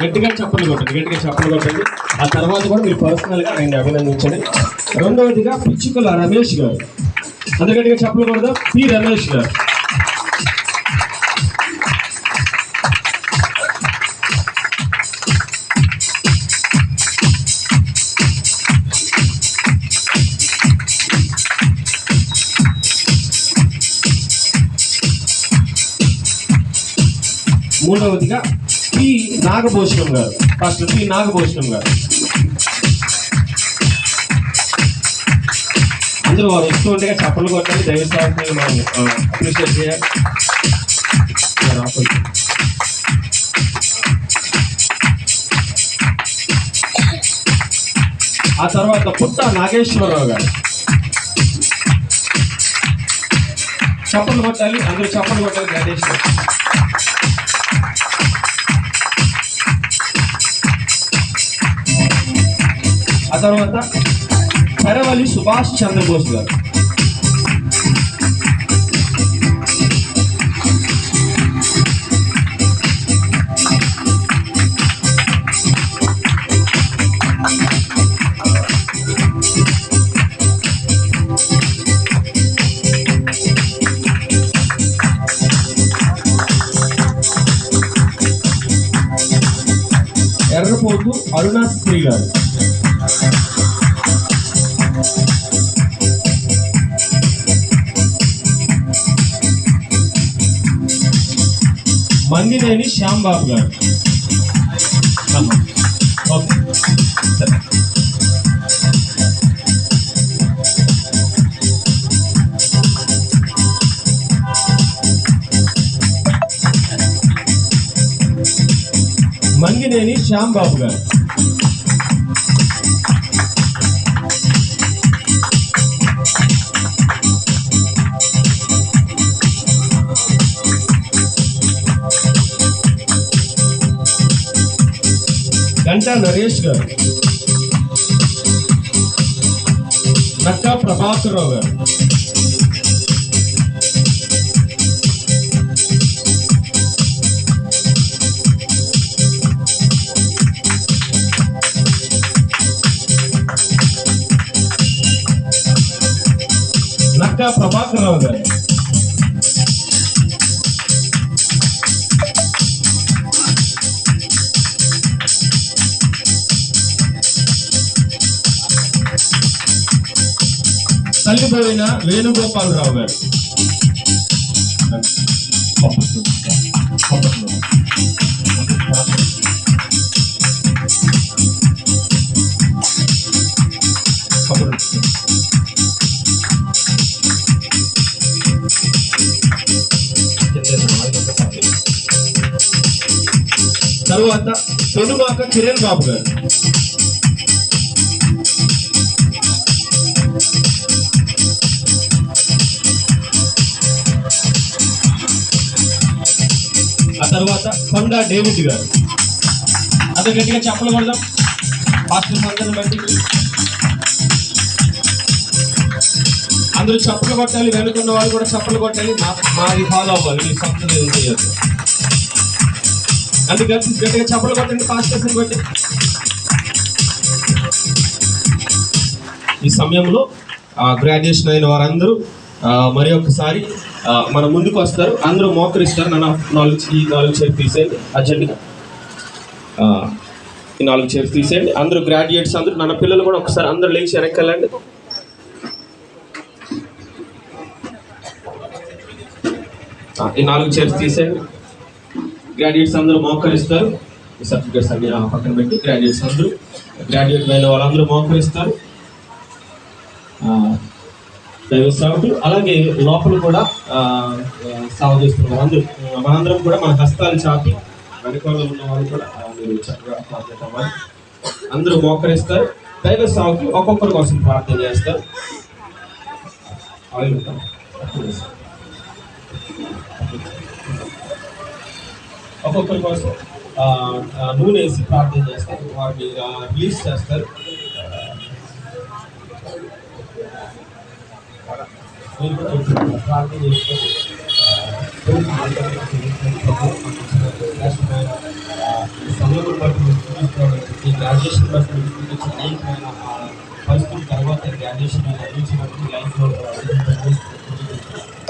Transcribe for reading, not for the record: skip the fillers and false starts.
గట్టిగా చప్పట్లు కొట్టండి. ఆ తర్వాత కూడా మీరు పర్సనల్గా ఆయన అభినందించండి. రెండవదిగా పిచ్చుకల రమేష్ గారు, అందరు గట్టిగా చప్పట్లు కొడదాం. పి రమేష్ గారు. మూడవదిగా పి నాగభూషణం గారు, ఫస్ట్ పి నాగభూషణం గారు. అందరూ వారు వస్తూ ఉండగా చప్పలు కొట్టాలి, దైవసేవకుని మనం అప్రిషియేట్ చేయాలి. ఆ తర్వాత పుట్ట నాగేశ్వరరావు గారు. చప్పలు కొట్టాలి, అందరూ చప్పలు కొట్టాలి. నాగేశ్వర. ఆ తర్వాత పెరవలి సుభాష్ చంద్రబోస్ గారు. ఎర్రపోతు అరుణాశ్రీ గారు. మందినేని శ్యాంబాబు గారు. ఓకే, మంగినేని శ్యాంబాబు గారు. గంటా నరేష్ గారు. నక్కా ప్రభాకరరావు గారు. నక్కా ప్రభాకరరావు గారు. తల్లిపోయిన వేణుగోపాలరావు గారు. తరువాత పెనుమాక కిరణ్ బాబు గారు. ఆ తర్వాత కొండా డేవిడ్ గారు. అంత గట్టిగా చెప్పలు కొడదాం పాస్టర్స్ అందరిని బట్టి. అందరూ చప్పలు కొట్టాలి, వెనుకున్న వాళ్ళు కూడా చప్పలు కొట్టాలి. మాది ఫాలో అవ్వాలి, మీ సొంతం ఏం చేయొద్దు. అందుకని గట్టిగా చప్పలు కొట్టండి పాస్టర్స్ని బట్టి. ఈ సమయంలో గ్రాడ్యుయేషన్ అయిన వారందరూ మరి ఒకసారి మన ముందుకు వస్తారు, అందరూ మోకరిస్తారు. ఈ నాలుగు చైర్స్ తీసేయండి అర్జెంటుగా. ఈ 4 చైర్స్ తీసేయండి. అందరూ గ్రాడ్యుయేట్స్ అందరూ, మన పిల్లలు కూడా ఒకసారి అందరూ లేచి వెనక్కెళ్ళండి. ఈ 4 చైర్స్ తీసేయండి. గ్రాడ్యుయేట్స్ అందరూ మోకరిస్తారు. ఈ సర్టిఫికేట్స్ అన్ని పక్కన పెట్టి గ్రాడ్యుయేట్స్ అందరూ, గ్రాడ్యుయేట్ అయిన వాళ్ళందరూ మోకరిస్తారు. దైవ సేవకులు అలాగే లోపల కూడా సేవ చేస్తున్నారు. అందరూ మనందరం కూడా మన హస్తాలు చాపి వెనుకలో ఉన్న వాళ్ళు కూడా మీరు చక్కగా ప్రార్థన అవ్వాలి. అందరూ మోకరిస్తారు. దైవ సేవకులు ఒక్కొక్కరి కోసం ప్రార్థన చేస్తారు. ఒక్కొక్కరి కోసం నూనె వేసి ప్రార్థన చేస్తారు. వారిని రిలీజ్ చేస్తారు. ప్రార్థన చేసుకొని అనేకమైన ఈ సమయం బట్టి మీరు స్థుతిస్తున్నాను. ఈ గ్రాడ్యుయేషన్ బట్టి మీరు స్థుతించిన అనేకమైన పరిస్థితుల తర్వాత గ్రాడ్యుయేషన్ మీరు అందించినట్టు లైఫ్లో